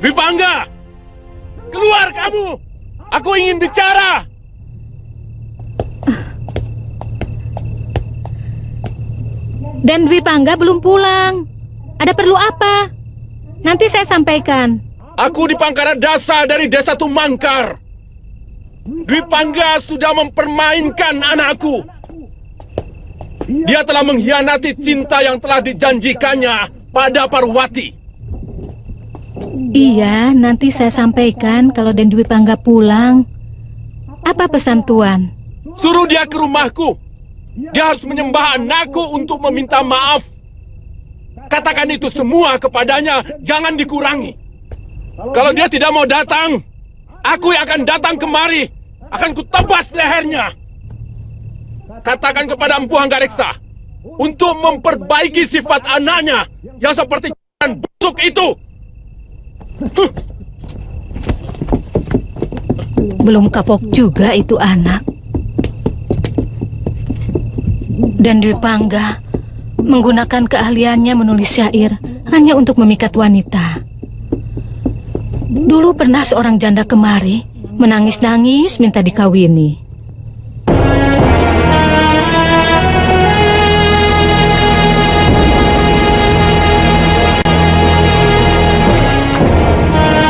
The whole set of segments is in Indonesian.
Dwi Pangga, keluar kamu! Aku ingin bicara! Dan Dwi Pangga belum pulang. Ada perlu apa? Nanti saya sampaikan. Aku di Pangkara Dasa dari Desa Tumangkar. Dwi Pangga sudah mempermainkan anakku. Dia telah mengkhianati cinta yang telah dijanjikannya pada Parwati. Iya, nanti saya sampaikan kalau Den Dwi Pangga pulang. Apa pesan Tuan? Suruh dia ke rumahku. Dia harus menyembah anakku untuk meminta maaf. Katakan itu semua kepadanya, jangan dikurangi. Kalau dia tidak mau datang, aku yang akan datang kemari. Akan kutebas lehernya. Katakan kepada Empu Hanggareksa untuk memperbaiki sifat anaknya yang seperti busuk itu. Belum kapok juga itu anak. Dan Dwi Pangga menggunakan keahliannya menulis syair hanya untuk memikat wanita. Dulu pernah seorang janda kemari menangis-nangis minta dikawini.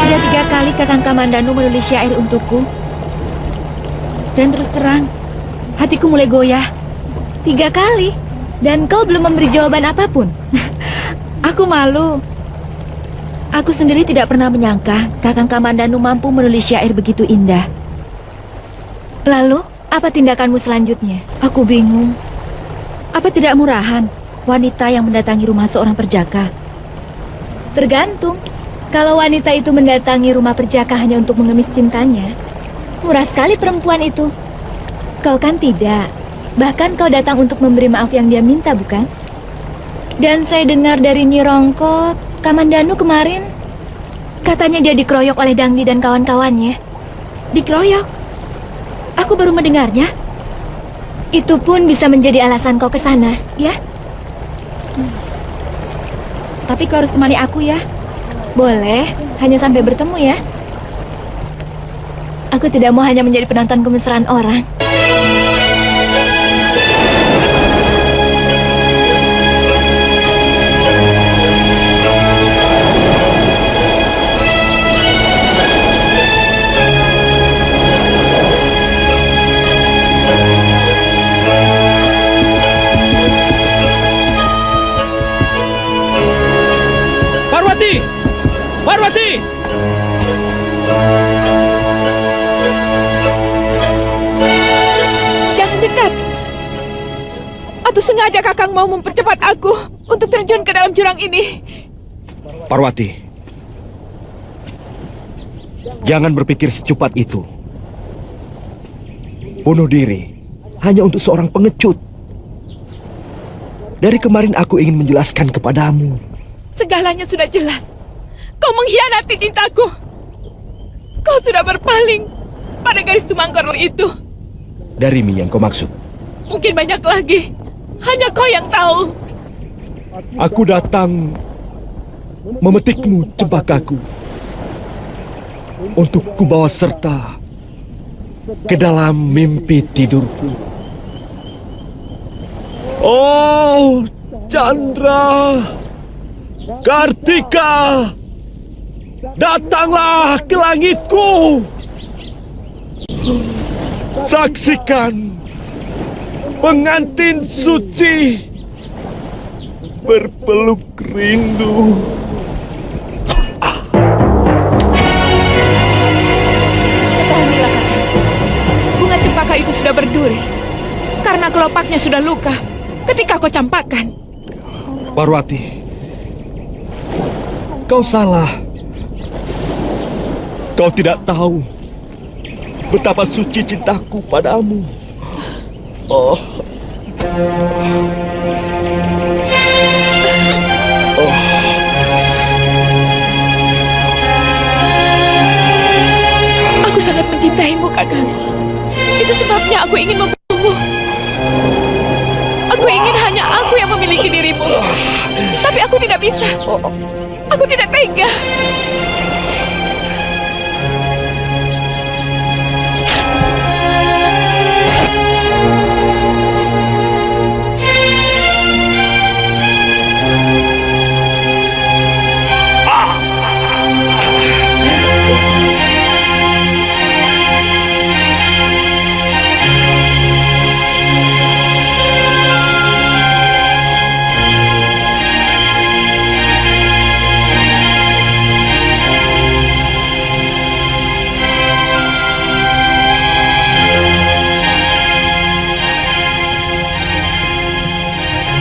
Sudah 3 kali Kakang Kamandanu menulis syair untukku. Dan terus terang, hatiku mulai goyah. 3 kali? Dan kau belum memberi jawaban apapun? Aku malu. Aku sendiri tidak pernah menyangka Kakang Kamandanu mampu menulis syair begitu indah. Lalu, apa tindakanmu selanjutnya? Aku bingung. Apa tidak murahan wanita yang mendatangi rumah seorang perjaka? Tergantung. Kalau wanita itu mendatangi rumah perjaka hanya untuk mengemis cintanya, murah sekali perempuan itu. Kau kan tidak. Bahkan kau datang untuk memberi maaf yang dia minta, bukan? Dan saya dengar dari Nyi Rongkot, Kamandanu kemarin katanya dia dikeroyok oleh Dangdi dan kawan-kawannya. Dikeroyok? Aku baru mendengarnya. Itu pun bisa menjadi alasan kau ke sana, ya? Tapi kau harus temani aku ya. Boleh, hanya sampai bertemu ya. Aku tidak mau hanya menjadi penonton kemesraan orang. Parwati! Parwati! Jangan dekat. Atau sengaja Kakang mau mempercepat aku untuk terjun ke dalam jurang ini? Parwati, jangan berpikir secepat itu. Bunuh diri hanya untuk seorang pengecut. Dari kemarin aku ingin menjelaskan kepadamu. Segalanya sudah jelas. Kau mengkhianati cintaku. Kau sudah berpaling pada gadis Tumangkor itu. Dari Mi yang kau maksud? Mungkin banyak lagi. Hanya kau yang tahu. Aku datang memetikmu, Cempakaku, untuk kubawa serta ke dalam mimpi tidurku. Oh, Chandra, Kartika, datanglah ke langitku. Saksikan pengantin suci berpeluk rindu. Ketahuilah, sudah berduri. Karena kelopaknya sudah luka ketika kau campakkan. Parwati, kau salah. Kau tidak tahu betapa suci cintaku padamu. Oh. Aku sangat mencintaimu, Kakang. Itu sebabnya aku ingin membunuhmu. Aku ingin hanya aku yang memiliki dirimu. Tapi aku tidak bisa. Aku tidak tega.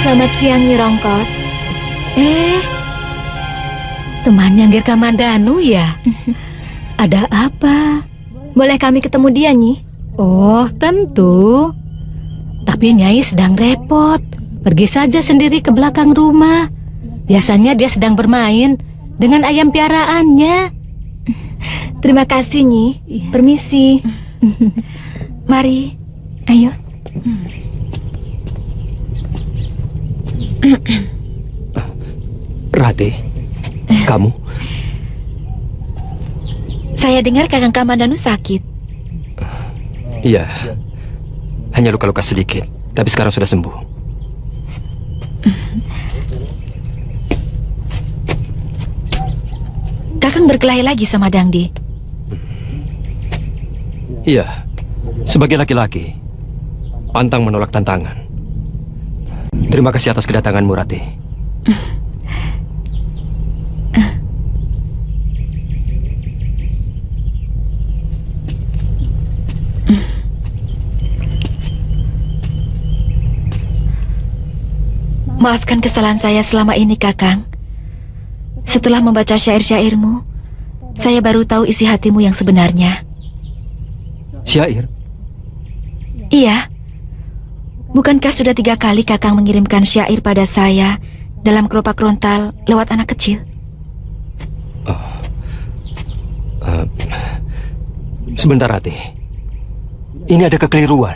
Selamat siang, Nyi Rongkot. Temannya Ngir Kamandanu ya? Ada apa? Boleh kami ketemu dia, Nyi? Oh, tentu. Tapi Nyai sedang repot. Pergi saja sendiri ke belakang rumah. Biasanya dia sedang bermain dengan ayam piaraannya. Terima kasih, Nyi. Permisi. Mari. Ayo. Rati, kamu? Saya dengar Kakang Kamandanu sakit. Iya, hanya luka-luka sedikit, tapi sekarang sudah sembuh. Kakang berkelahi lagi sama Dangdi. Iya, sebagai laki-laki, pantang menolak tantangan. Terima kasih atas kedatanganmu, Rati. Maafkan kesalahan saya selama ini, Kakang. Setelah membaca syair-syairmu, saya baru tahu isi hatimu yang sebenarnya. Syair? Iya. Bukankah sudah 3 kali Kakang mengirimkan syair pada saya dalam kelopak rontal lewat anak kecil? Sebentar, Rati. Ini ada kekeliruan.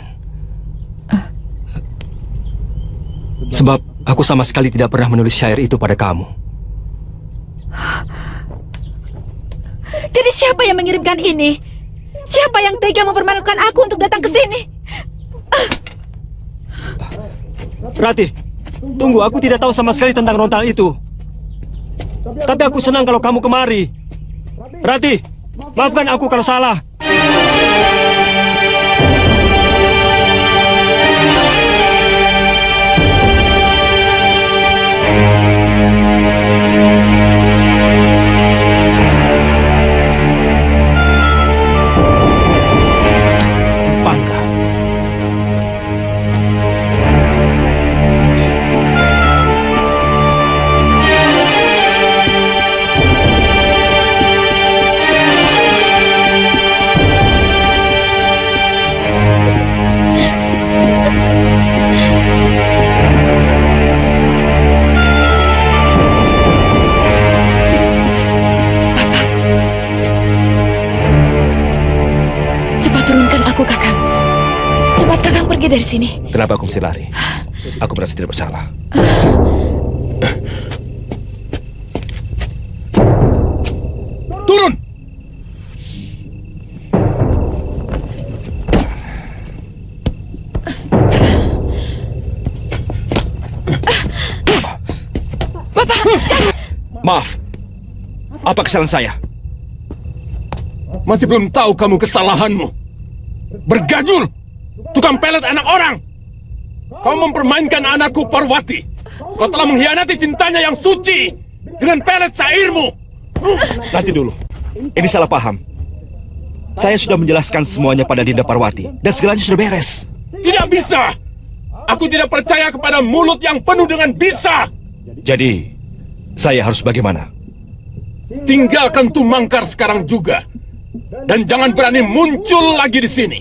Sebab aku sama sekali tidak pernah menulis syair itu pada kamu. Jadi siapa yang mengirimkan ini? Siapa yang tega mempermalukan aku untuk datang ke sini? Rati, tunggu, aku tidak tahu sama sekali tentang rontal itu. Tapi aku senang kalau kamu kemari. Rati, maafkan aku kalau salah. Pangga. Pergi dari sini. Kenapa aku mesti lari? Aku merasa tidak bersalah. Turun! Bapak! Maaf. Apa kesalahan saya? Masih belum tahu kamu kesalahanmu. Bergajul! Tukang pelet anak orang! Kau mempermainkan anakku Parwati. Kau telah mengkhianati cintanya yang suci dengan pelet syairmu. Nanti dulu. Ini salah paham. Saya sudah menjelaskan semuanya pada Dinda Parwati dan segalanya sudah beres. Tidak bisa! Aku tidak percaya kepada mulut yang penuh dengan bisa! Jadi, saya harus bagaimana? Tinggalkan Tumangkar sekarang juga. Dan jangan berani muncul lagi di sini.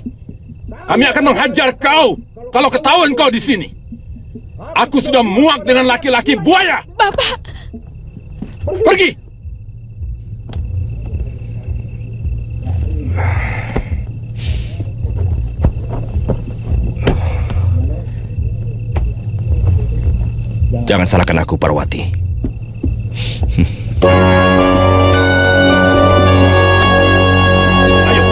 Kami akan menghajar kau kalau ketahuan kau di sini. Aku sudah muak dengan laki-laki buaya. Bapak! Pergi! Jangan salahkan aku, Parwati. Ayo.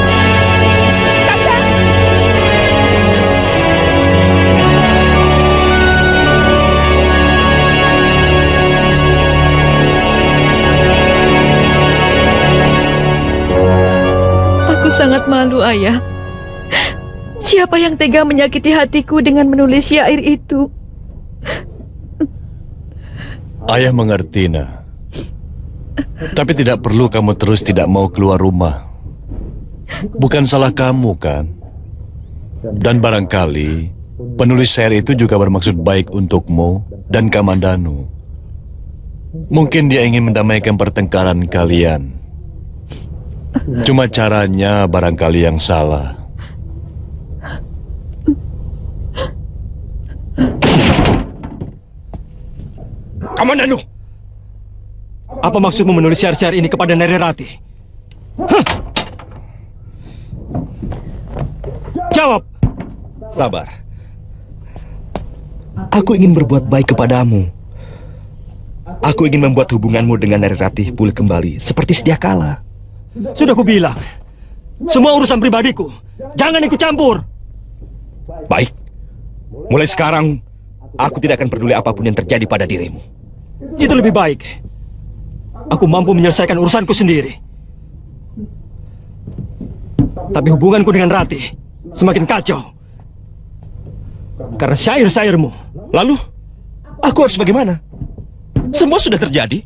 Aku sangat malu, Ayah. Siapa yang tega menyakiti hatiku dengan menulis syair itu? Ayah mengerti, Nak. Tapi tidak perlu kamu terus tidak mau keluar rumah. Bukan salah kamu, kan? Dan barangkali penulis syair itu juga bermaksud baik untukmu dan Kamandanu. Mungkin dia ingin mendamaikan pertengkaran kalian. Cuma caranya barangkali yang salah. Kamandanu! Apa maksudmu menulis syair-syair ini kepada Nari Rati? Hah? Jawab! Sabar. Aku ingin berbuat baik kepadamu. Aku ingin membuat hubunganmu dengan Nari Rati pulih kembali seperti sedia kala. Sudah kubilang, semua urusan pribadiku. Jangan ikut campur. Baik. Mulai sekarang, aku tidak akan peduli apapun yang terjadi pada dirimu. Itu lebih baik. Aku mampu menyelesaikan urusanku sendiri. Tapi hubunganku dengan Rati semakin kacau. Karena syair-syairmu. Lalu, aku harus bagaimana? Semua sudah terjadi.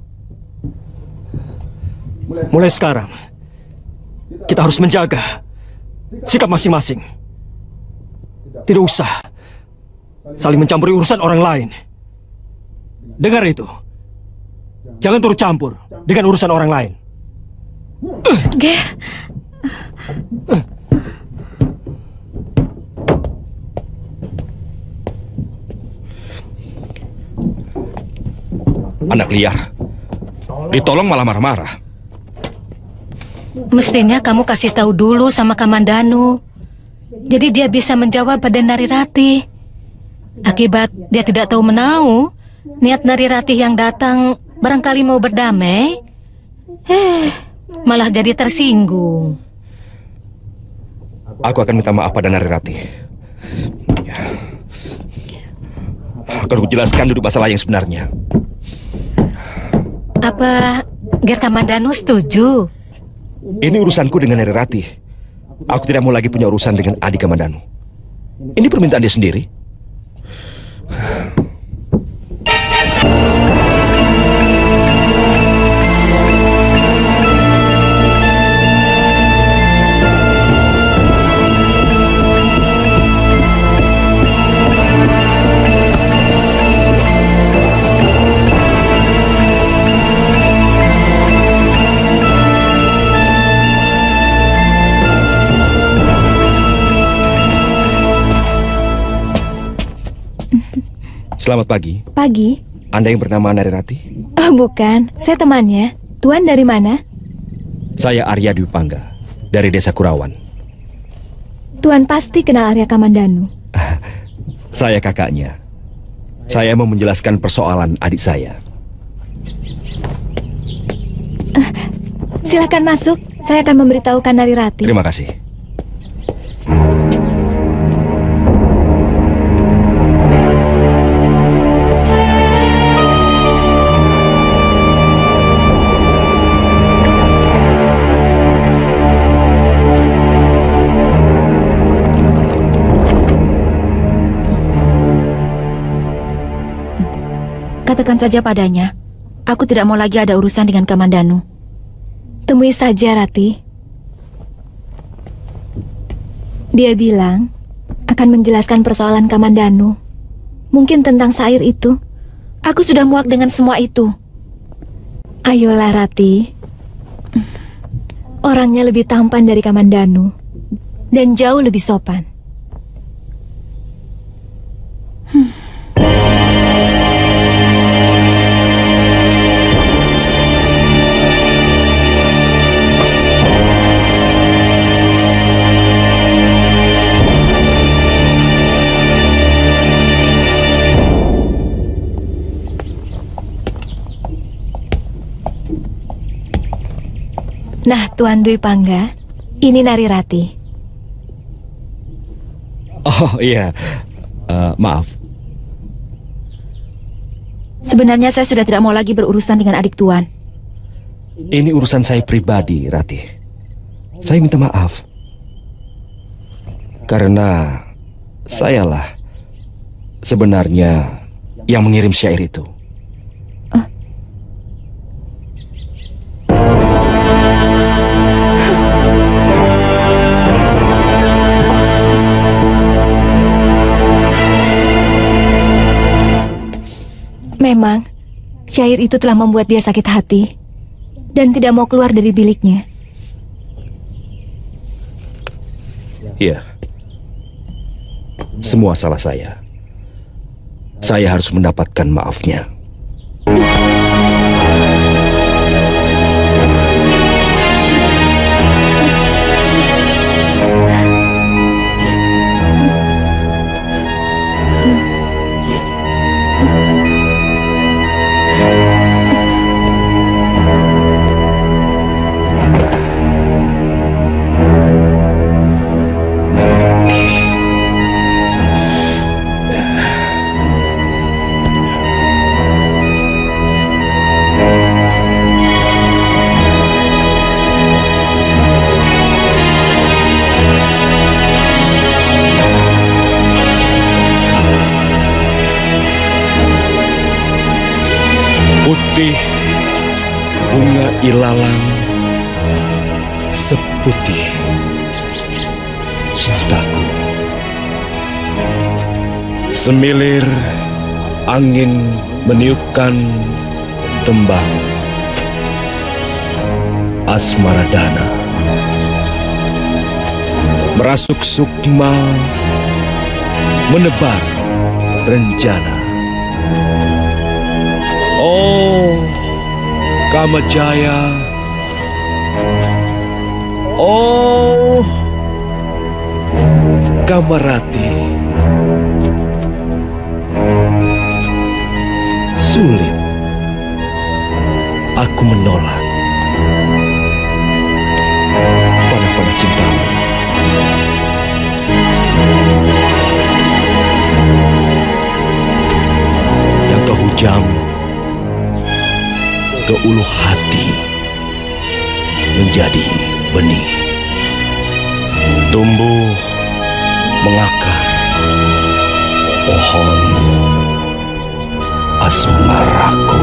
Mulai sekarang, kita harus menjaga sikap masing-masing. Tidak usah saling mencampuri urusan orang lain. Dengar itu. Jangan turut campur dengan urusan orang lain. Ger, Anak liar. Ditolong malah marah-marah. mestinya kamu kasih tahu dulu sama Kamandanu. Jadi dia bisa menjawab pada Nari Rati. Akibat dia tidak tahu menau, niat Nari Rati yang datang barangkali mau berdamai, malah jadi tersinggung. Aku akan minta maaf pada Nari Rati. Akan kujelaskan duduk masalah yang sebenarnya. Apa Ger Kamandanu setuju? Ini urusanku dengan Nari Rati. Aku tidak mau lagi punya urusan dengan adik Kamandanu. Ini permintaan dia sendiri. Selamat pagi. Pagi. Anda yang bernama Nari Rati? Oh, bukan. Saya temannya. Tuan dari mana? Saya Arya Dwi Pangga, dari Desa Kurawan. Tuan pasti kenal Arya Kamandanu. Saya kakaknya. Saya mau menjelaskan persoalan adik saya. Silakan masuk. Saya akan memberitahukan Nari Rati. Terima kasih. Katakan saja padanya, aku tidak mau lagi ada urusan dengan Kamandanu. Temui saja, Rati. Dia bilang akan menjelaskan persoalan Kamandanu. Mungkin tentang syair itu. Aku sudah muak dengan semua itu. Ayolah Rati. Orangnya lebih tampan dari Kamandanu dan jauh lebih sopan. Nah, Tuan Dwi Pangga, ini Nari Rati. Oh iya, maaf. Sebenarnya saya sudah tidak mau lagi berurusan dengan adik Tuan. Ini urusan saya pribadi, Rati. Saya minta maaf. Karena sayalah sebenarnya yang mengirim syair itu. Memang, syair itu telah membuat dia sakit hati dan tidak mau keluar dari biliknya. Iya. Semua salah saya. Saya harus mendapatkan maafnya. Putih bunga ilalang seputih cintaku. Semilir angin meniupkan tembang asmaradana. Merasuk sukma menebar rencana. Oh, Kamajaya. Oh, Kamarati. Sulit aku menolak panah-panah cintamu. Yang kau hujam ke ulu hati menjadi benih, tumbuh mengakar pohon asmaraku.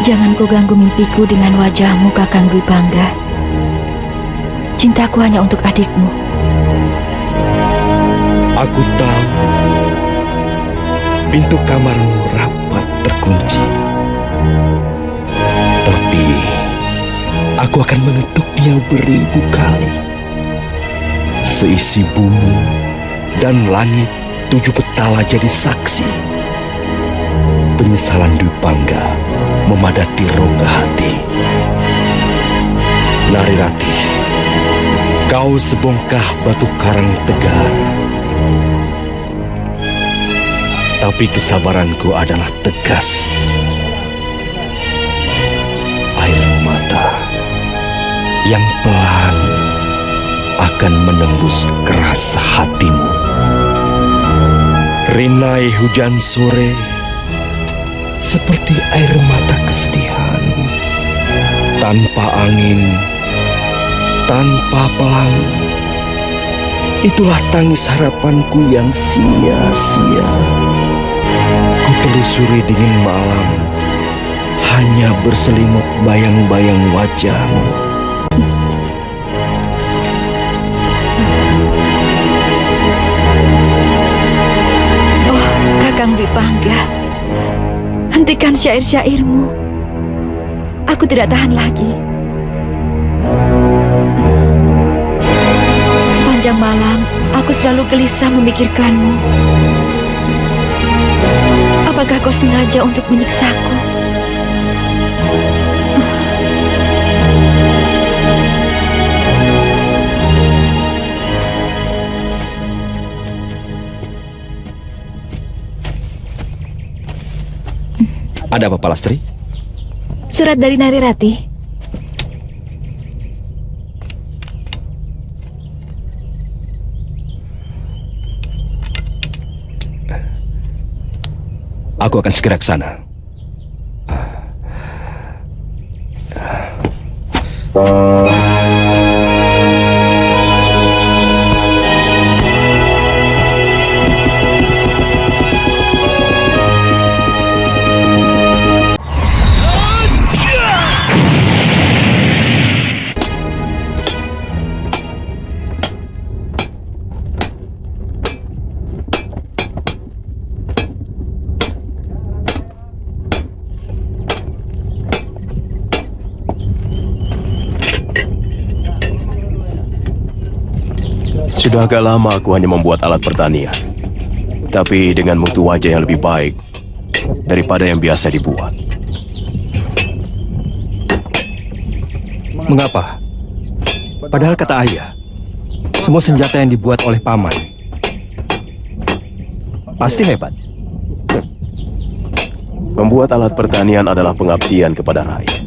Jangan kau ganggu mimpiku dengan wajahmu, Kakang Dwi Pangga. Cintaku hanya untuk adikmu. Aku tahu pintu kamarmu rapat terkunci, tapi aku akan mengetuknya beribu kali. Seisi bumi dan langit 7 petala jadi saksi. Penyesalan Dwi Pangga memadati rongga hati. Nari Rati, kau sebongkah batu karang tegar, tapi kesabaranku adalah tegas. Air mata yang pelan akan menembus keras hatimu. Rinai hujan sore seperti air mata kesedihan. Tanpa angin, tanpa pelangi. Itulah tangis harapanku yang sia-sia. Ku telusuri dingin malam, hanya berselimut bayang-bayang wajahmu. Oh, Kakang Dipangga, hentikan syair-syairmu. Aku tidak tahan lagi. Sepanjang malam, aku selalu gelisah memikirkanmu. Apakah kau sengaja untuk menyiksaku? Ada apa, Palastri? Surat dari Nari Ratih. Aku akan segera ke sana. Sudah agak lama aku hanya membuat alat pertanian, tapi dengan mutu wajah yang lebih baik daripada yang biasa dibuat. Mengapa? Padahal kata ayah, semua senjata yang dibuat oleh paman pasti hebat. Membuat alat pertanian adalah pengabdian kepada rakyat,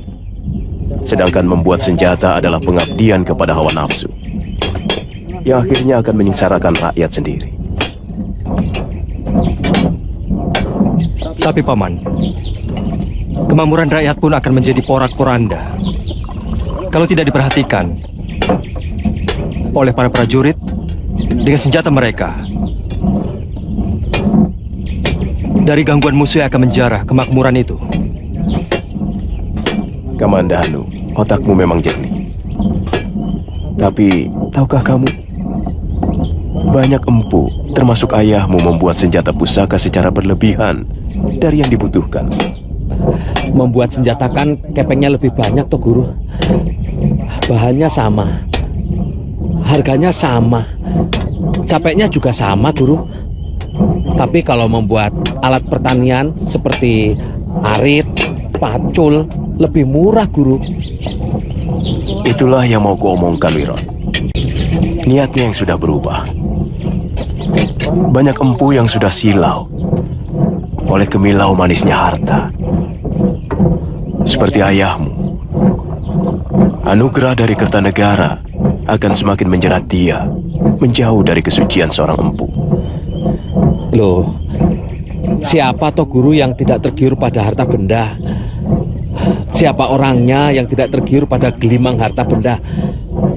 sedangkan membuat senjata adalah pengabdian kepada hawa nafsu, yang akhirnya akan menyengsarakan rakyat sendiri. Tapi paman, kemakmuran rakyat pun akan menjadi porak-poranda kalau tidak diperhatikan oleh para prajurit dengan senjata mereka. Dari gangguan musuh yang akan menjarah kemakmuran itu. Kamandanu, otakmu memang jernih. Tapi, tahukah kamu, banyak empu, termasuk ayahmu, membuat senjata pusaka secara berlebihan dari yang dibutuhkan. Membuat senjata kan kepengnya lebih banyak toh guru. Bahannya sama, harganya sama, capeknya juga sama guru. Tapi kalau membuat alat pertanian seperti arit, pacul, lebih murah guru. Itulah yang mau kuomongkan, Wiron. Niatnya yang sudah berubah. Banyak empu yang sudah silau oleh kemilau manisnya harta. Seperti ayahmu, anugerah dari Kertanegara akan semakin menjerat dia menjauh dari kesucian seorang empu. Loh, siapa toh guru yang tidak tergiur pada harta benda? Siapa orangnya yang tidak tergiur pada gelimang harta benda?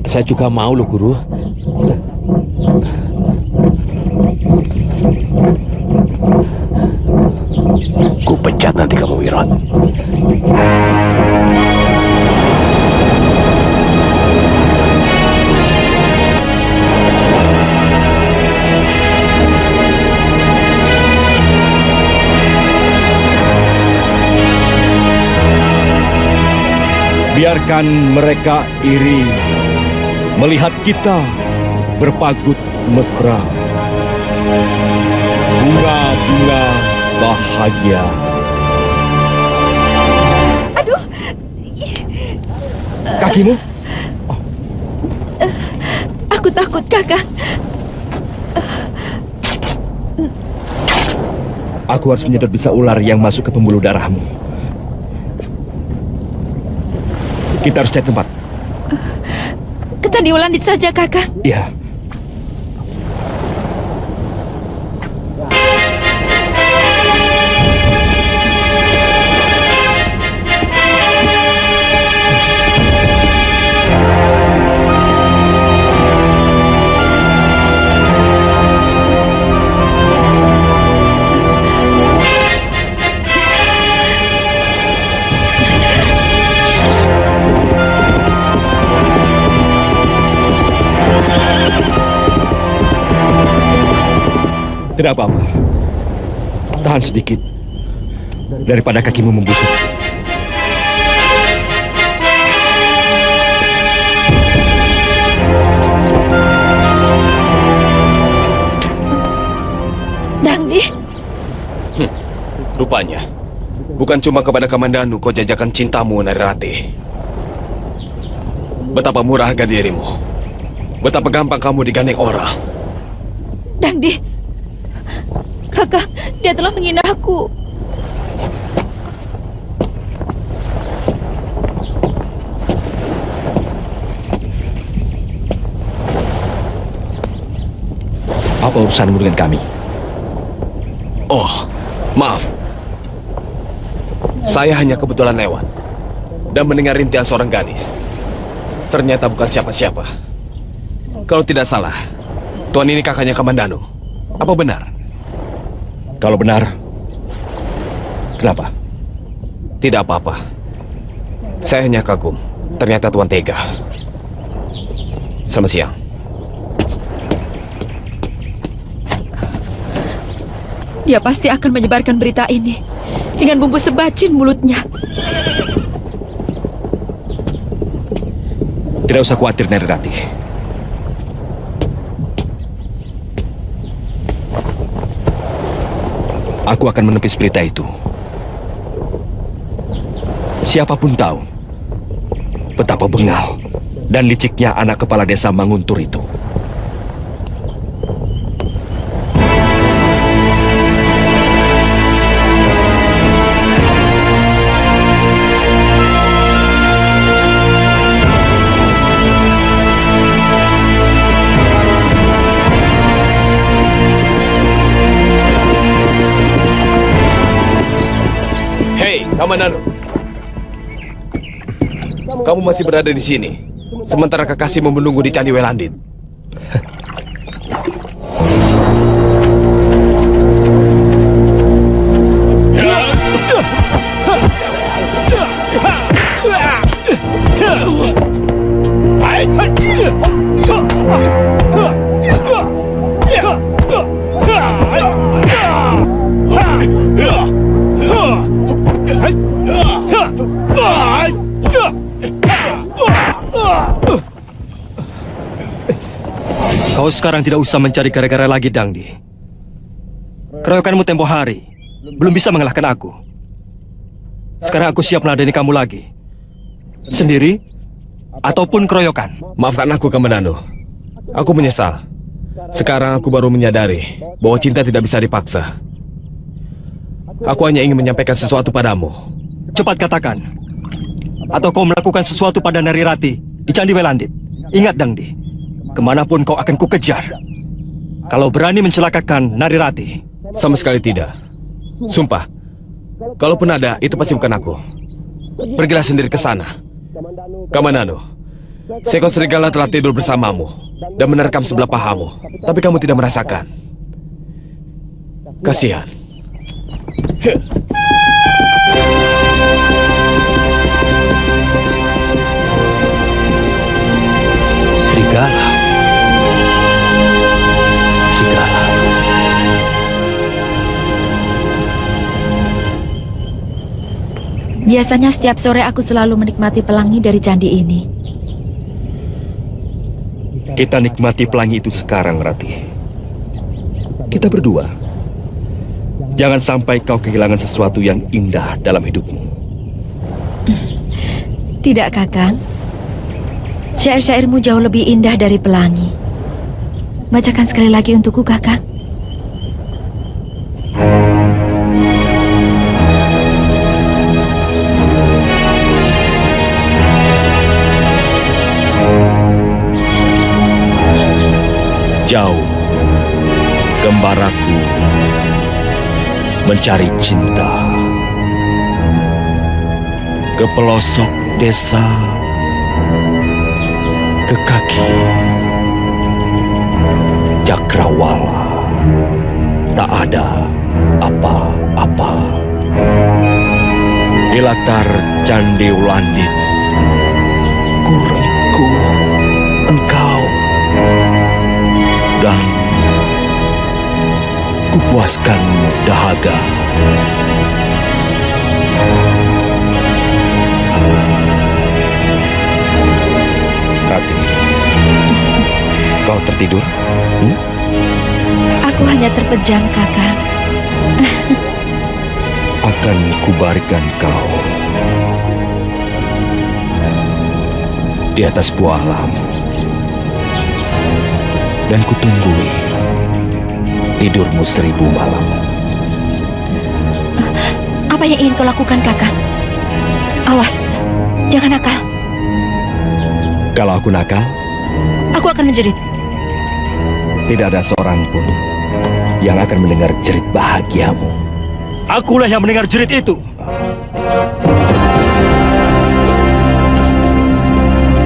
Saya juga mau loh guru. Ku pecat nanti kamu, Wiron. Biarkan mereka iri melihat kita berpagut mesra. Bunga-bunga bahagia. Aduh, Kakimu? aku takut, Kakang. Aku harus menyedot bisa ular yang masuk ke pembuluh darahmu. Kita harus cari tempat. Ke Candi Ulandit saja, Kakang. Iya. Tidak apa-apa. Tahan sedikit. Daripada kakimu membusuk. Dangdi, Rupanya, bukan cuma kepada Kamandanu kau jajakan cintamu, Narirati. Betapa murah harga dirimu. Betapa gampang kamu digandeng orang. Dangdi, Kakang, dia telah menghina aku. Apa urusanmu dengan kami? Oh, maaf. Saya hanya kebetulan lewat dan mendengar rintihan seorang gadis. Ternyata bukan siapa-siapa. Kalau tidak salah, tuan ini kakaknya Kamandanu. Apa benar? Kalau benar, kenapa? Tidak apa-apa. Saya hanya kagum. Ternyata tuan tega. Selamat siang. Dia pasti akan menyebarkan berita ini dengan bumbu sebacin mulutnya. Tidak usah khawatir, Narirati. Aku akan menepis berita itu. Siapapun tahu betapa bengal dan liciknya anak kepala desa Manguntur itu. Kamandanu, kamu masih berada di sini, sementara kekasihmu menunggu di Candi Welandit. Kau sekarang tidak usah mencari gara-gara lagi, Dangdi. Keroyokanmu tempo hari belum bisa mengalahkan aku. Sekarang aku siap meladeni kamu lagi. Sendiri ataupun keroyokan. Maafkan aku, Kamandanu. Aku menyesal. Sekarang aku baru menyadari bahwa cinta tidak bisa dipaksa. Aku hanya ingin menyampaikan sesuatu padamu. Cepat katakan. Atau kau melakukan sesuatu pada Narirati di Candi Welandit. Ingat, Dangdi, kemanapun kau akan kukejar. Kalau berani mencelakakan Narirati. Sama sekali tidak. Sumpah. Kalaupun ada, itu pasti bukan aku. Pergilah sendiri ke sana. Kamandanu, seekor serigala telah tidur bersamamu dan menerkam sebelah pahamu, tapi kamu tidak merasakan. Kasihan. Serigala. Serigala. Biasanya setiap sore aku selalu menikmati pelangi dari candi ini. Kita nikmati pelangi itu sekarang, Rati. Kita berdua. Jangan sampai kau kehilangan sesuatu yang indah dalam hidupmu. Tidak, Kakang. Syair-syairmu jauh lebih indah dari pelangi. Bacakan sekali lagi untukku, Kakang. Jauh, gembaraku mencari cinta ke pelosok desa, ke kaki Cakrawala. Tak ada apa-apa. Di latar Candi Welandit, ku engkau dan ku memuaskanmu, dahaga. Rati, kau tertidur? Aku hanya terpejam, Kakang. Akan kubaringkan kau di atas buah alam, dan kutunggui tidurmu 1000 malam. Apa yang ingin kau lakukan, Kakang? Awas, jangan nakal. Kalau aku nakal, Aku akan menjerit. tidak ada seorang pun yang akan mendengar jerit bahagiamu. Akulah yang mendengar jerit itu.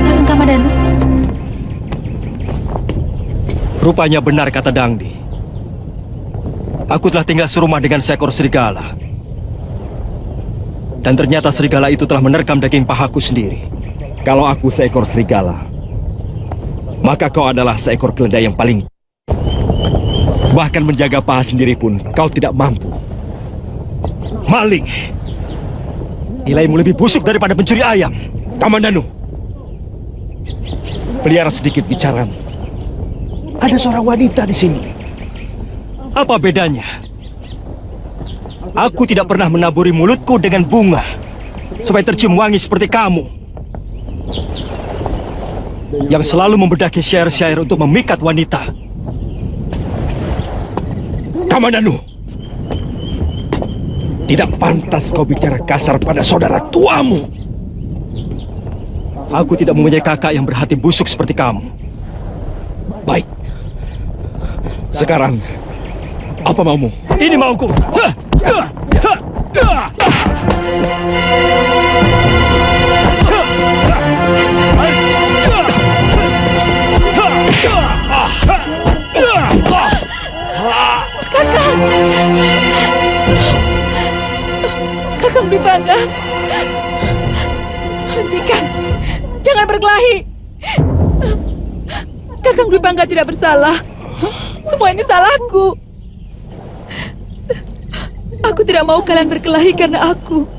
Kakang Kamandanu, Rupanya benar kata Dangdi. Aku telah tinggal serumah dengan seekor serigala. Dan ternyata serigala itu telah menerkam daging pahaku sendiri. Kalau aku seekor serigala, maka kau adalah seekor keledai yang paling... Bahkan menjaga paha sendiri pun kau tidak mampu. Maling! Nilaimu lebih busuk daripada pencuri ayam. Kamandanu, pelihara sedikit bicaramu. Ada seorang wanita di sini. Apa bedanya? Aku tidak pernah menaburi mulutku dengan bunga supaya tercium wangi seperti kamu yang selalu membedaki syair-syair untuk memikat wanita. Kamandanu, tidak pantas kau bicara kasar pada saudara tuamu. Aku tidak mempunyai kakak yang berhati busuk seperti kamu. Baik. Sekarang, apa maumu? Ini mauku. Kakang Dwi Bangga, hentikan, jangan berkelahi. Kakang Dwi Bangga tidak bersalah. Semua ini salahku. Aku tidak mau kalian berkelahi karena aku.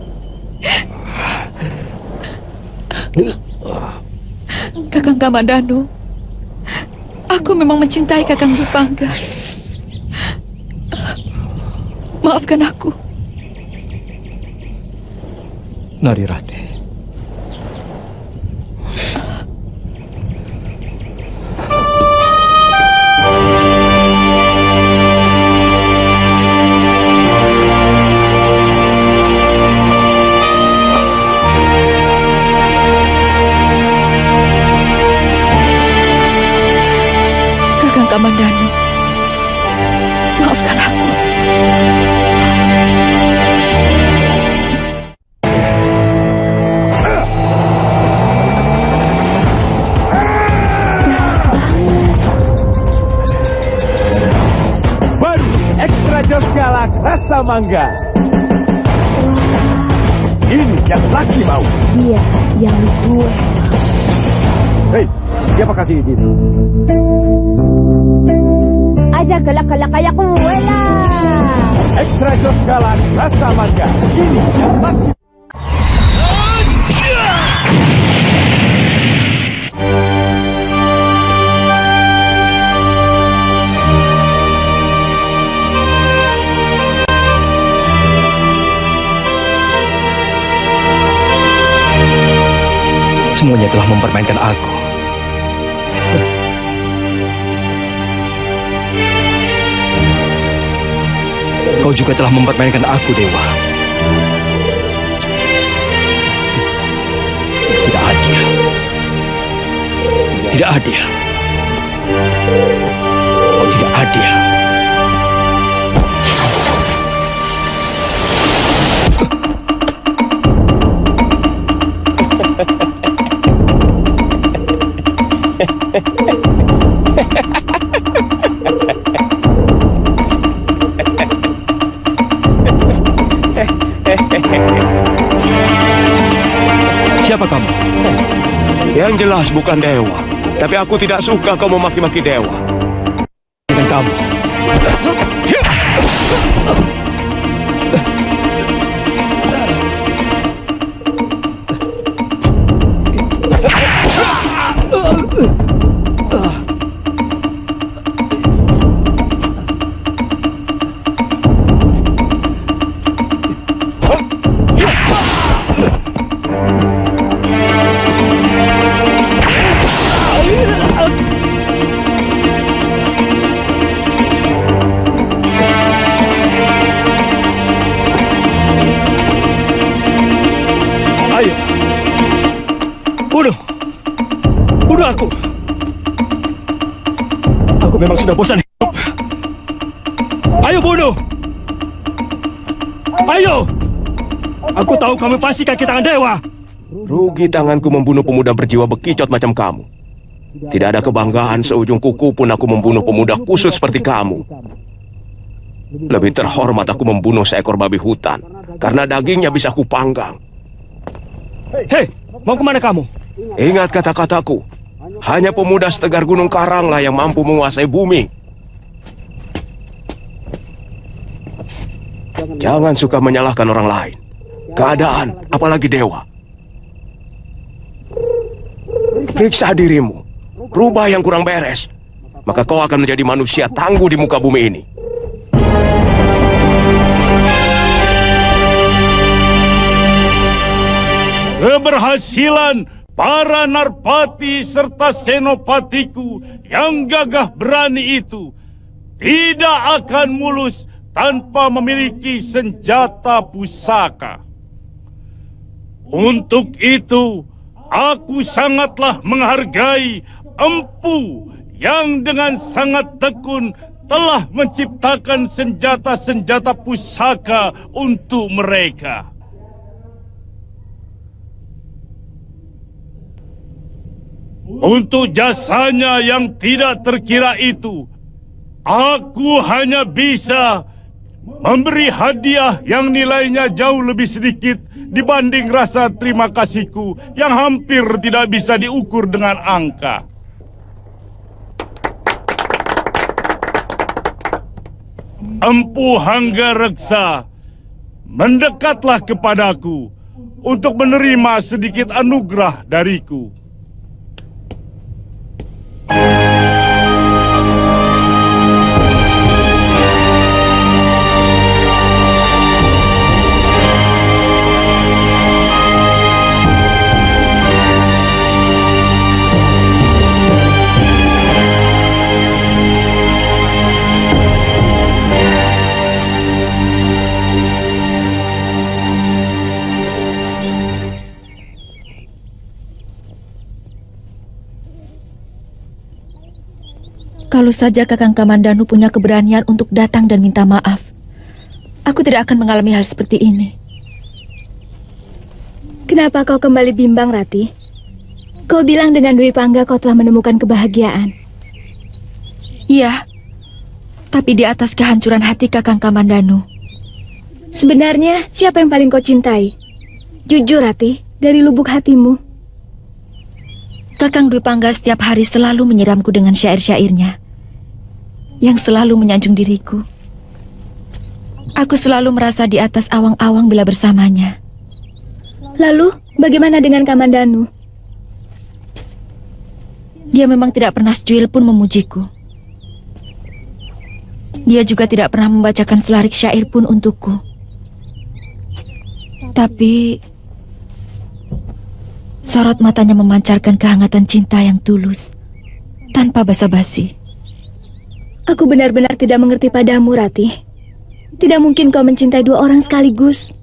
Kakang Kamandanu, aku memang mencintai Kakang Dwi Bangga. Maafkan aku. Narirati. Kakang Kamandanu, maafkan aku. Baru Extra Jos Galak Rasa Mangga. Ini yang laki mau. Iya, yang gue. Hei, siapa kasih izin? Aja galak-galak kayak gue lah. Extra Jos Galak Rasa Mangga. Ini yang laki. Semuanya telah mempermainkan aku. Kau juga telah mempermainkan aku, Dewa. Tidak adil. Tidak adil. Kau tidak adil. Siapa kamu? Yang jelas bukan dewa. Tapi aku tidak suka kau memaki-maki dewa. Dengan kamu. Ayo, bunuh! Bunuh aku! Aku memang sudah bosan hidup. Ayo bunuh! Ayo! Aku tahu kamu pasti kaki tangan dewa. Rugi tanganku membunuh pemuda berjiwa bekicot macam kamu. Tidak ada kebanggaan seujung kuku pun aku membunuh pemuda kusut seperti kamu. Lebih terhormat aku membunuh seekor babi hutan, karena dagingnya bisa kupanggang. Hei, mau kemana kamu? Ingat kata-kataku, hanya pemuda setegar Gunung Karanglah yang mampu menguasai bumi. Jangan suka menyalahkan orang lain, keadaan, apalagi dewa. Periksa dirimu, rubah yang kurang beres, maka kau akan menjadi manusia tangguh di muka bumi ini. Keberhasilan para narpati serta senopatiku yang gagah berani itu tidak akan mulus tanpa memiliki senjata pusaka. Untuk itu, aku sangatlah menghargai Empu yang dengan sangat tekun telah menciptakan senjata-senjata pusaka untuk mereka. Untuk jasanya yang tidak terkira itu, aku hanya bisa memberi hadiah yang nilainya jauh lebih sedikit dibanding rasa terima kasihku yang hampir tidak bisa diukur dengan angka. Empu Hanggareksa, mendekatlah kepadaku untuk menerima sedikit anugerah dariku. Kalau saja Kakang Kamandanu punya keberanian untuk datang dan minta maaf, aku tidak akan mengalami hal seperti ini. Kenapa kau kembali bimbang, Rati? Kau bilang dengan Dwi Pangga kau telah menemukan kebahagiaan. Iya, tapi di atas kehancuran hati Kakang Kamandanu. Sebenarnya siapa yang paling kau cintai? Jujur, Rati, dari lubuk hatimu. Kakang Dwi Pangga setiap hari selalu menyiramku dengan syair-syairnya yang selalu menyanjung diriku. Aku selalu merasa di atas awang-awang bila bersamanya. Lalu, bagaimana dengan Kamandanu? Dia memang tidak pernah secuil pun memujiku. Dia juga tidak pernah membacakan selarik syair pun untukku. Tapi sorot matanya memancarkan kehangatan cinta yang tulus, tanpa basa-basi. Aku benar-benar tidak mengerti padamu, Rati. Tidak mungkin kau mencintai dua orang sekaligus.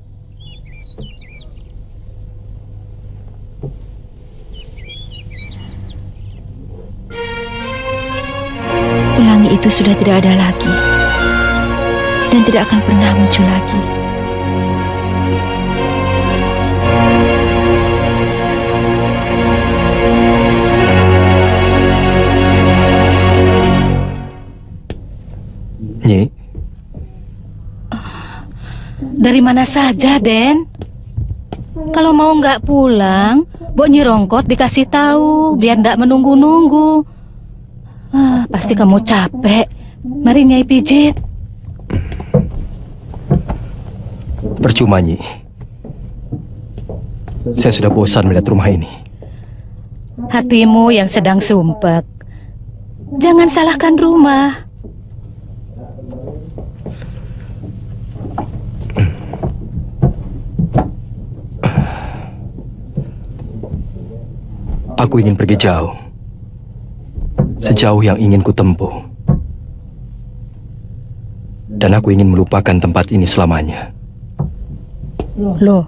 Pelangi itu sudah tidak ada lagi, dan tidak akan pernah muncul lagi. Nyi, Dari mana saja, Den? Kalau mau nggak pulang, Mbok Nyi Rongkot dikasih tahu biar nggak menunggu-nunggu. Pasti kamu capek. Mari Nyai pijit. Percuma, Nyi. Saya sudah bosan melihat rumah ini. Hatimu yang sedang sumpek. Jangan salahkan rumah. Aku ingin pergi jauh. Sejauh yang ingin ku tempuh. Dan aku ingin melupakan tempat ini selamanya. Loh,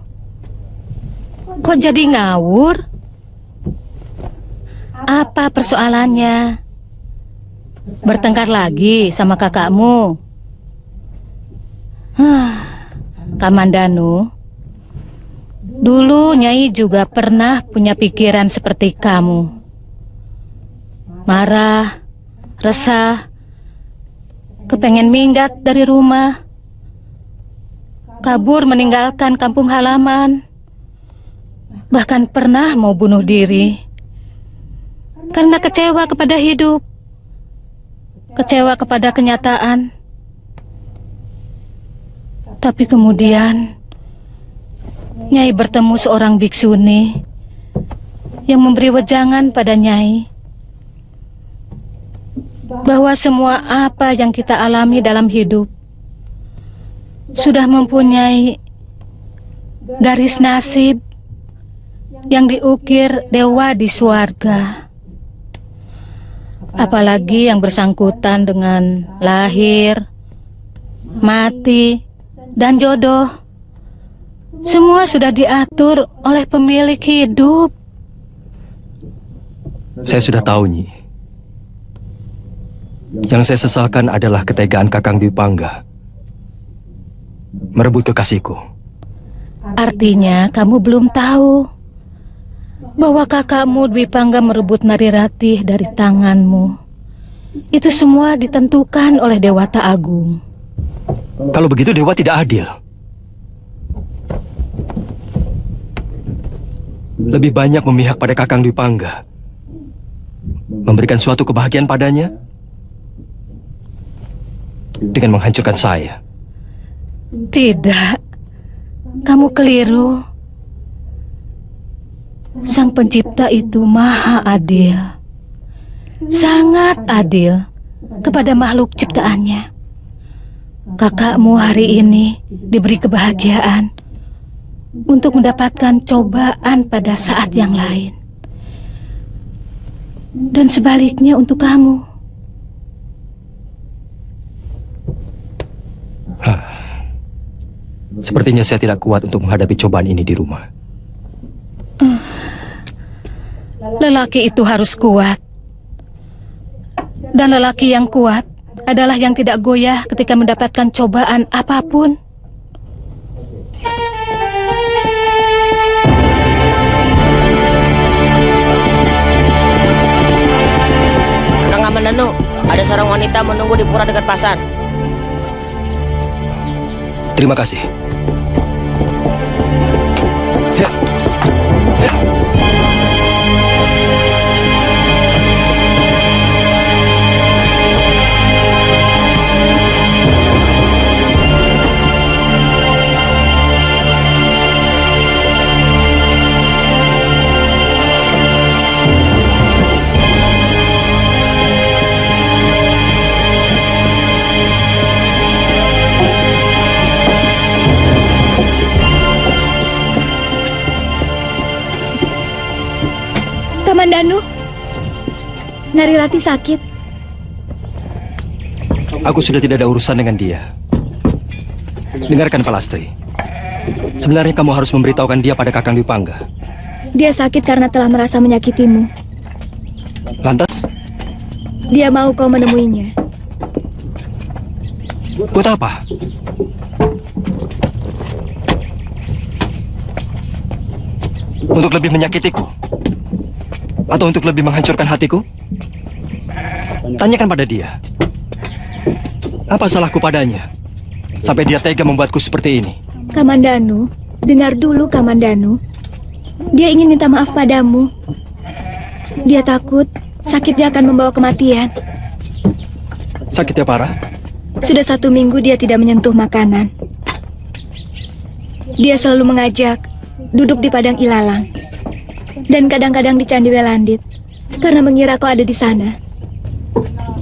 kok jadi ngawur? Apa persoalannya? Bertengkar lagi sama kakakmu? Kamandanu, dulu Nyai juga pernah punya pikiran seperti kamu. Marah, resah, kepengen minggat dari rumah, kabur meninggalkan kampung halaman, bahkan pernah mau bunuh diri karena kecewa kepada hidup, kecewa kepada kenyataan. Tapi kemudian Nyai bertemu seorang biksuni yang memberi wejangan pada Nyai bahwa semua apa yang kita alami dalam hidup sudah mempunyai garis nasib yang diukir dewa di surga. Apalagi yang bersangkutan dengan lahir, mati, dan jodoh. Semua sudah diatur oleh pemilik hidup. Saya sudah tahu, Nyi. Yang saya sesalkan adalah ketegaan Kakang Dwi Pangga merebut kekasihku. Artinya kamu belum tahu bahwa kakakmu Dwi Pangga merebut Narirati dari tanganmu. Itu semua ditentukan oleh Dewata Agung. Kalau begitu Dewa tidak adil. Lebih banyak memihak pada Kakang Dwi Pangga, memberikan suatu kebahagiaan padanya dengan menghancurkan saya. Tidak, kamu keliru. Sang Pencipta itu maha adil, sangat adil kepada makhluk ciptaannya. Kakakmu hari ini diberi kebahagiaan untuk mendapatkan cobaan pada saat yang lain. Dan sebaliknya untuk kamu. Sepertinya saya tidak kuat untuk menghadapi cobaan ini di rumah. Lelaki itu harus kuat. Dan lelaki yang kuat adalah yang tidak goyah ketika mendapatkan cobaan apapun. Kakang Kamandanu, ada seorang wanita menunggu di pura dekat pasar. Terima kasih. Kamandanu, Narirati sakit. Aku sudah tidak ada urusan dengan dia. Dengarkan Palastri. Sebenarnya kamu harus memberitahukan dia pada Kakang Dwi Pangga. Dia sakit karena telah merasa menyakitimu. Lantas? Dia mau kau menemuinya. Buat apa? Untuk lebih menyakitiku? Atau untuk lebih menghancurkan hatiku? Tanyakan pada dia. Apa salahku padanya sampai dia tega membuatku seperti ini? Kamandanu, dengar dulu Kamandanu. Dia ingin minta maaf padamu. Dia takut sakitnya akan membawa kematian. Sakitnya parah? Sudah 1 minggu dia tidak menyentuh makanan. Dia selalu mengajak duduk di padang ilalang dan kadang-kadang di Candi Welandit karena mengira kau ada di sana.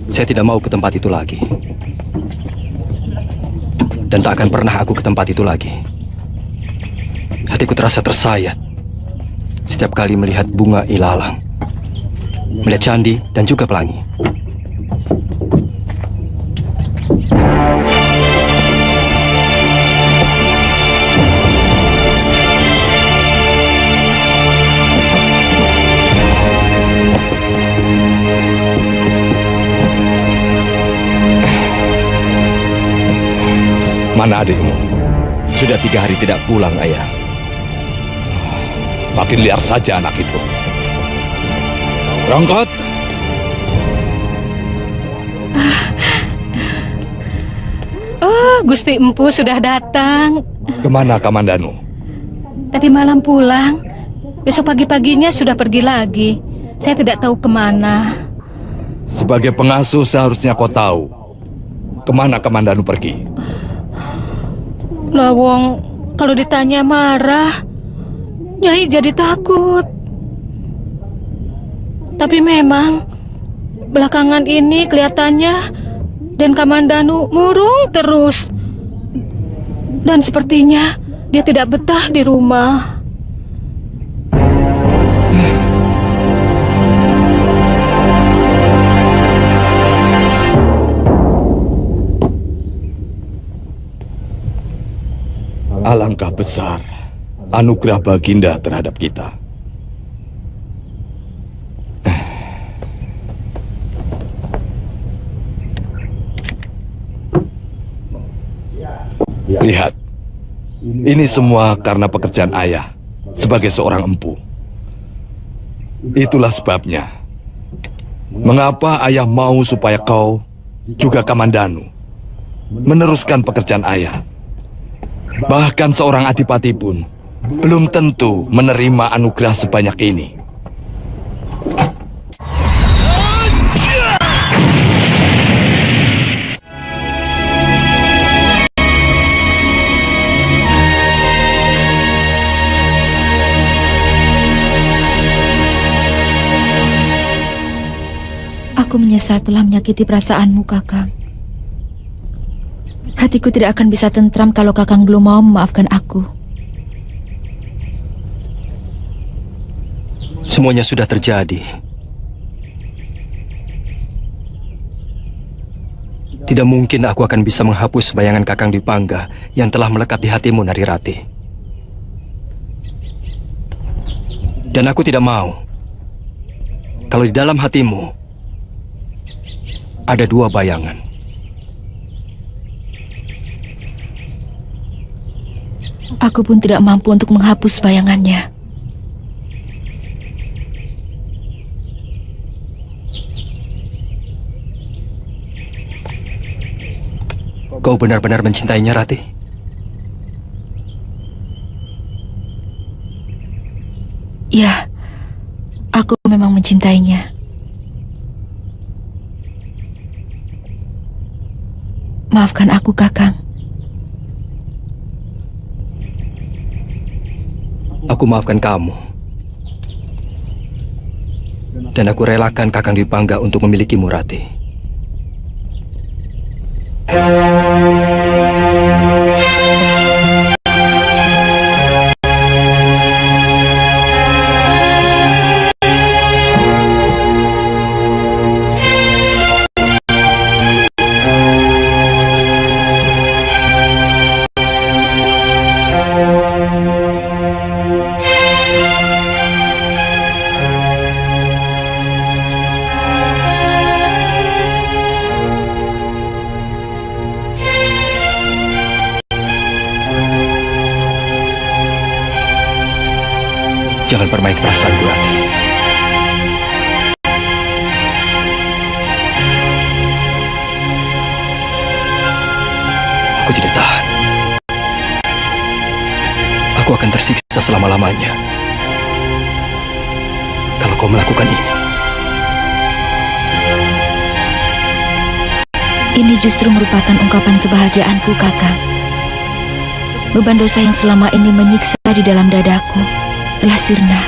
Saya tidak mau ke tempat itu lagi. Dan tak akan pernah aku ke tempat itu lagi. Hatiku terasa tersayat setiap kali melihat bunga ilalang, melihat candi dan juga pelangi. Mana adikmu? Sudah 3 hari tidak pulang, Ayah. Makin liar saja anak itu. Rongkot! Oh, Gusti Empu sudah datang. Kemana Kamandanu? Tadi malam pulang. Besok pagi-paginya sudah pergi lagi. Saya tidak tahu kemana. Sebagai pengasuh seharusnya kau tahu kemana Kamandanu pergi. Lawong, kalau ditanya marah, Nyai jadi takut. Tapi memang belakangan ini kelihatannya Den Kamandanu murung terus. Dan sepertinya dia tidak betah di rumah. Alangkah besar anugerah Baginda terhadap kita. Lihat, ini semua karena pekerjaan ayah sebagai seorang empu. Itulah sebabnya mengapa ayah mau supaya kau juga Kamandanu meneruskan pekerjaan ayah. Bahkan seorang adipati pun belum tentu menerima anugerah sebanyak ini. Aku menyesal telah menyakiti perasaanmu, Kakang. Hatiku tidak akan bisa tentram kalau Kakang belum mau memaafkan aku. Semuanya sudah terjadi. Tidak mungkin aku akan bisa menghapus bayangan Kakang Dipangga yang telah melekat di hatimu, Narirati. Dan aku tidak mau kalau di dalam hatimu ada 2 bayangan. Aku pun tidak mampu untuk menghapus bayangannya. Kau benar-benar mencintainya, Rati? Ya, aku memang mencintainya. Maafkan aku, Kakang. Aku maafkan kamu. Dan aku relakan Kakang Dipangga untuk memilikimu, Rati. Jangan permain perasaanku, Rati. Aku tidak tahan. Aku akan tersiksa selama-lamanya kalau kau melakukan ini. Ini justru merupakan ungkapan kebahagiaanku, Kakang. Beban dosa yang selama ini menyiksa di dalam dadaku telah sirna.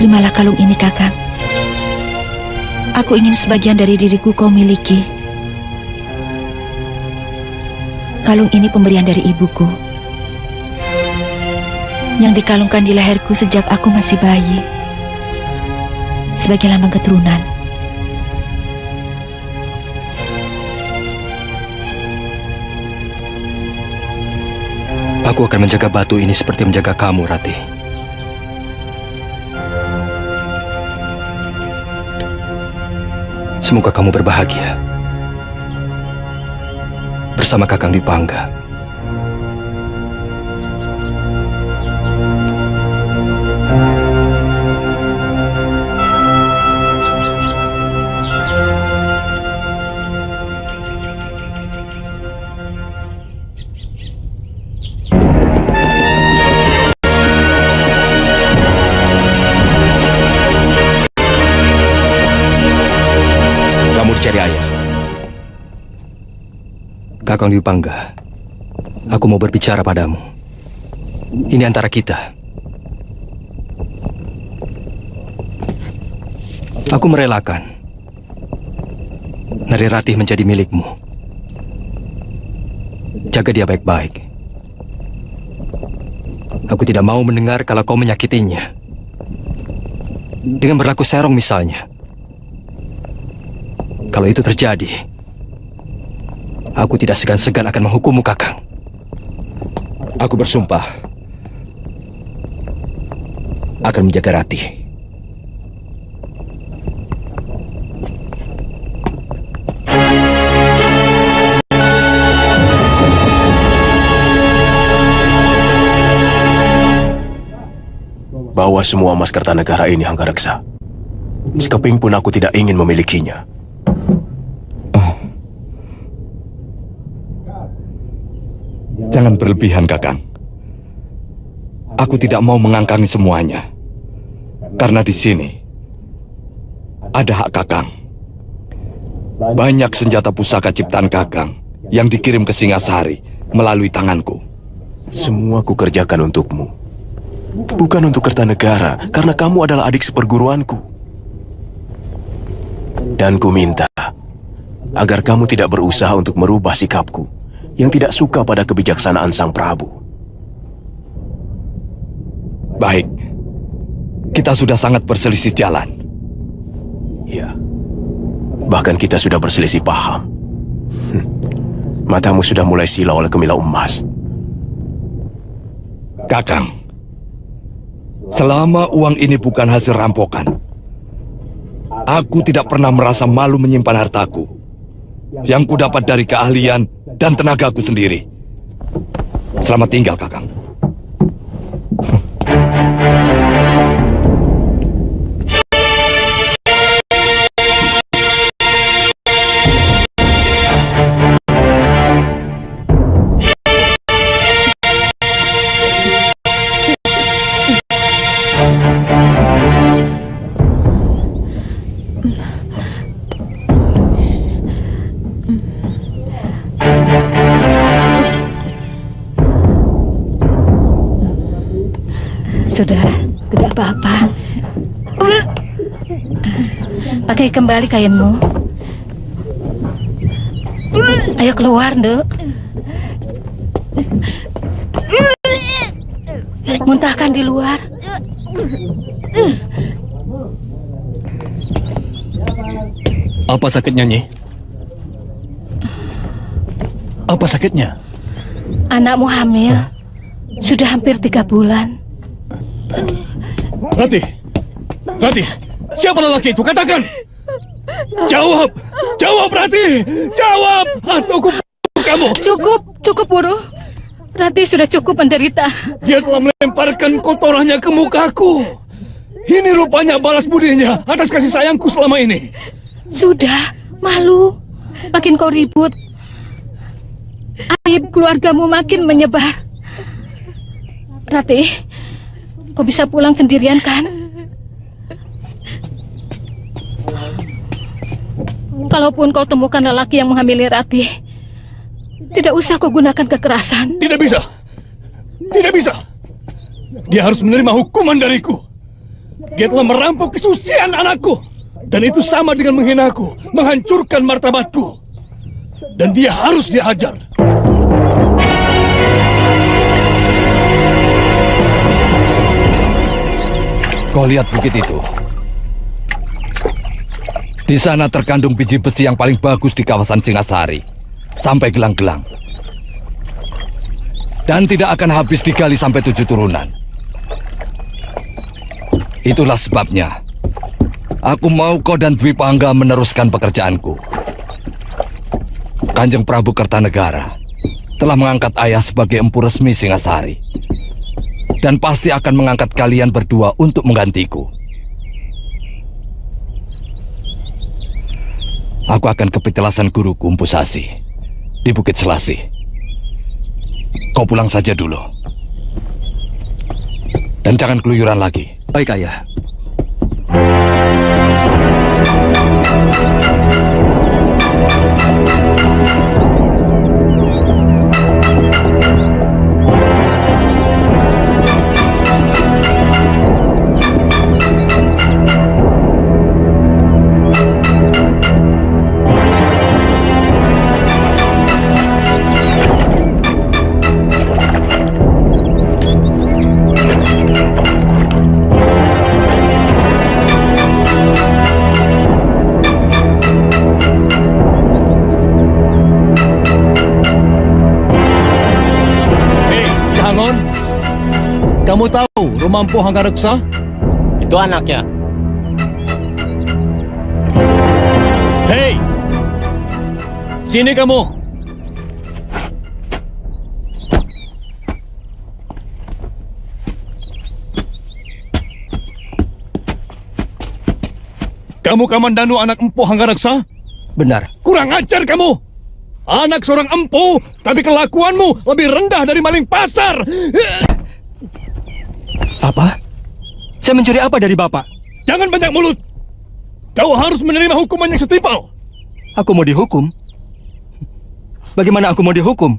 Terimalah kalung ini, Kakang. Aku ingin sebagian dari diriku kau miliki. Kalung ini pemberian dari ibuku, yang dikalungkan di leherku sejak aku masih bayi, sebagai lambang keturunan. Aku akan menjaga batu ini seperti menjaga kamu, Ratih. Semoga kamu berbahagia bersama Kakang Dipangga. Cari ayah. Kakang Dipangga, aku mau berbicara padamu. Ini antara kita. Aku merelakan Nari Ratih menjadi milikmu. Jaga dia baik-baik. Aku tidak mau mendengar kalau kau menyakitinya. Dengan berlaku serong misalnya. Kalau itu terjadi, aku tidak segan-segan akan menghukummu, Kakang. Aku bersumpah akan menjaga Ratih. Bawa semua emas Kertanegara ini, Hanggareksa. Sekeping pun aku tidak ingin memilikinya. Jangan berlebihan, Kakang. Aku tidak mau mengangkangi semuanya. Karena di sini ada hak Kakang. Banyak senjata pusaka ciptaan Kakang yang dikirim ke Singasari melalui tanganku. Semua ku kerjakan untukmu. Bukan untuk Kertanegara, karena kamu adalah adik seperguruanku. Dan ku minta agar kamu tidak berusaha untuk merubah sikapku yang tidak suka pada kebijaksanaan Sang Prabu. Baik, kita sudah sangat berselisih jalan. Ya, bahkan kita sudah berselisih paham. Matamu sudah mulai silau oleh Kemilau Emas. Kakang, selama uang ini bukan hasil rampokan, aku tidak pernah merasa malu menyimpan hartaku yang kudapat dari keahlian dan tenagaku sendiri. Selamat tinggal, Kakang. Sudah, tidak apa-apa. Pakai kembali kainmu. Ayo keluar, Nduk. Muntahkan di luar. Apa sakitnya, Nyi? Apa sakitnya? Anakmu hamil. Sudah hampir 3 bulan. Ratih! Ratih! Siapa lelaki itu? Katakan! Jawab! Jawab, Ratih! Jawab! Atau aku kamu! Cukup, Guru. Ratih sudah cukup menderita. Dia telah melemparkan kotorannya ke mukaku. Ini rupanya balas budinya atas kasih sayangku selama ini. Sudah, malu. Makin kau ribut, aib keluargamu makin menyebar. Rati, kau bisa pulang sendirian kan? Kalaupun kau temukan lelaki yang menghamili Rati, tidak usah kau gunakan kekerasan. Tidak bisa. Tidak bisa. Dia harus menerima hukuman dariku. Dia telah merampok kesucian anakku. Dan itu sama dengan menghinaku, menghancurkan martabatku. Dan dia harus dihajar. Kau lihat bukit itu? Di sana terkandung biji besi yang paling bagus di kawasan Singasari. Sampai gelang-gelang. Dan tidak akan habis digali sampai 7 turunan. Itulah sebabnya aku mau kau dan Dwi Pangga meneruskan pekerjaanku. Kanjeng Prabu Kertanegara telah mengangkat ayah sebagai empu resmi Singasari. Dan pasti akan mengangkat kalian berdua untuk menggantiku. Aku akan ke petilasan guruku Empu Sasi di Bukit Selasih. Kau pulang saja dulu. Dan jangan keluyuran lagi. Baik, Ayah. Kamu tahu rumah Empu Hanggareksa? Itu anaknya. Hei! Sini kamu! Kamu Kamandanu anak Empu Hanggareksa? Benar. Kurang ajar kamu! Anak seorang empu, tapi kelakuanmu lebih rendah dari maling pasar! Apa? Saya mencuri apa dari Bapak? Jangan banyak mulut! Kau harus menerima hukuman yang setimpal! Aku mau dihukum? Bagaimana aku mau dihukum?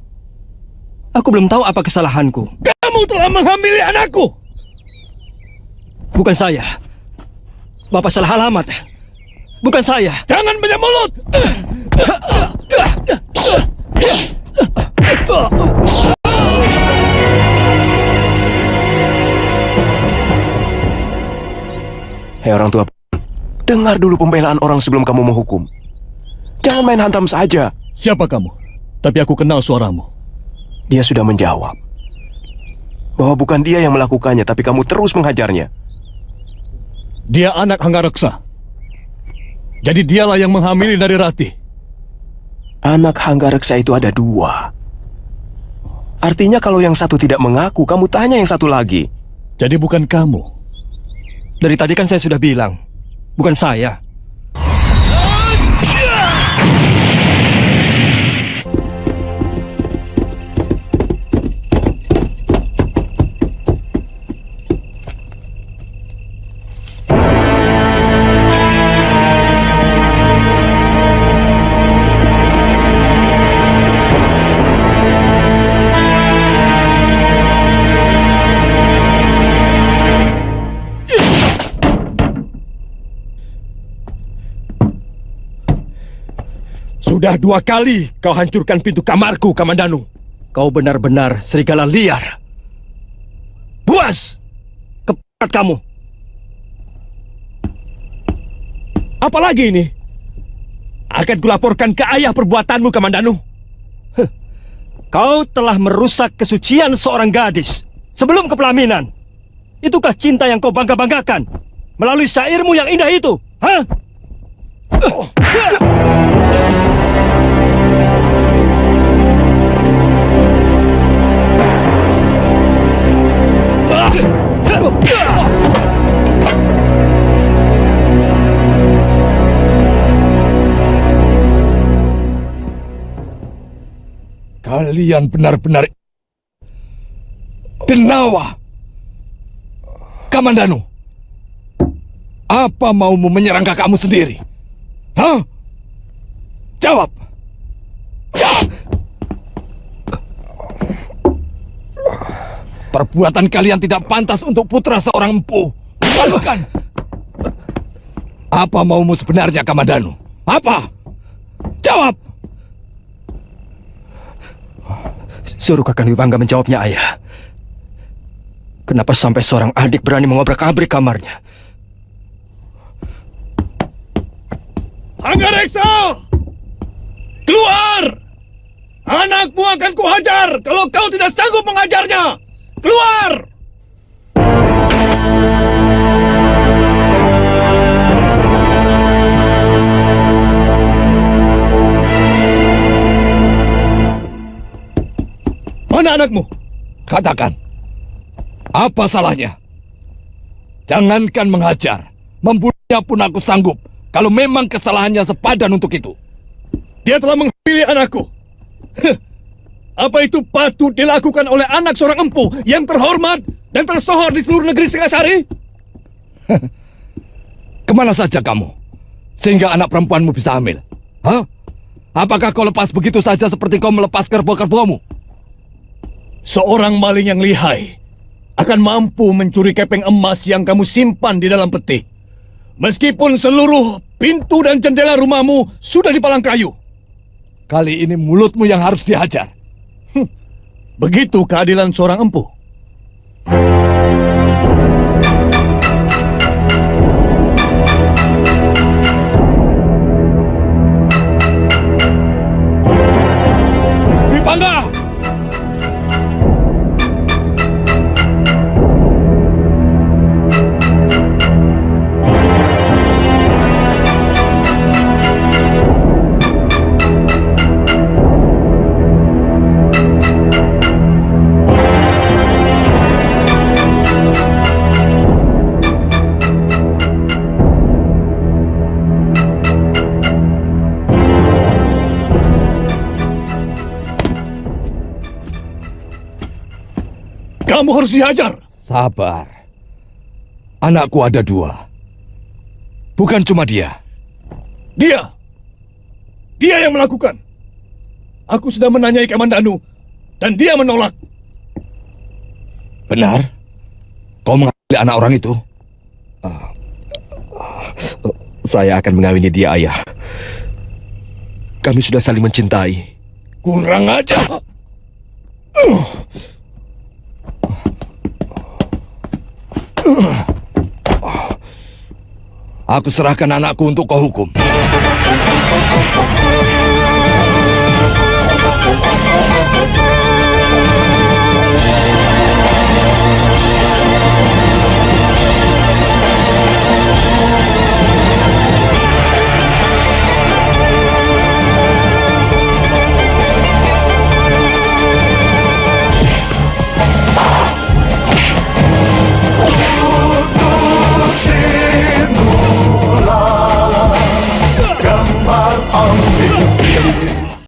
Aku belum tahu apa kesalahanku. Kamu telah menghamili anakku! Bukan saya. Bapak salah alamat. Bukan saya. Jangan banyak mulut! Hei orang tua, dengar dulu pembelaan orang sebelum kamu menghukum. Jangan main hantam saja. Siapa kamu? Tapi aku kenal suaramu. Dia sudah menjawab bahwa bukan dia yang melakukannya, tapi kamu terus menghajarnya. Dia anak Hanggareksa. Jadi dialah yang menghamili dari Rati. Anak Hanggareksa itu ada 2. Artinya kalau yang satu tidak mengaku, kamu tanya yang satu lagi. Jadi bukan kamu. Dari tadi kan saya sudah bilang, bukan saya. Sudah 2 kali kau hancurkan pintu kamarku, Kamandanu. Kau benar-benar serigala liar. Buas! Kepat kamu. Apalagi ini? Akan kulaporkan ke ayah perbuatanmu, Kamandanu. Kau telah merusak kesucian seorang gadis sebelum kepelaminan. Itukah cinta yang kau bangga-banggakan melalui syairmu yang indah itu? Hah? Kalian benar-benar denawa. Kamandanu, apa maumu menyerang kakakmu sendiri? Hah? Jawab! Jawab! Perbuatan kalian tidak pantas untuk putra seorang empu. Memalukan! Apa maumu sebenarnya, Kamandanu? Apa? Jawab! Suruh Kakang Dwi Pangga menjawabnya, Ayah. Kenapa sampai seorang adik berani mengobrak-abrik kamarnya? Anggareksa! Keluar! Anakmu akan kuhajar kalau kau tidak sanggup mengajarnya! Keluar! Mana anakmu? Katakan, apa salahnya? Jangankan menghajar, membunuhnya pun aku sanggup kalau memang kesalahannya sepadan untuk itu. Dia telah menghamili anakku. Apa itu patut dilakukan oleh anak seorang empu yang terhormat dan tersohor di seluruh negeri Singasari? Kemana saja kamu? Sehingga anak perempuanmu bisa hamil? Hah? Apakah kau lepas begitu saja seperti kau melepas kerbau-kerbaumu? Seorang maling yang lihai akan mampu mencuri kepeng emas yang kamu simpan di dalam peti. Meskipun seluruh pintu dan jendela rumahmu sudah dipalang kayu. Kali ini mulutmu yang harus dihajar. Begitu keadilan seorang empu. Dwi Pangga! Kamu harus dihajar. Sabar. Anakku ada 2. Bukan cuma dia. Dia yang melakukan. Aku sudah menanyai Kamandanu dan dia menolak. Benar? Kau mengambil anak orang itu? Saya akan mengawini dia, Ayah. Kami sudah saling mencintai. Kurang aja. Aku serahkan anakku untuk kau hukum.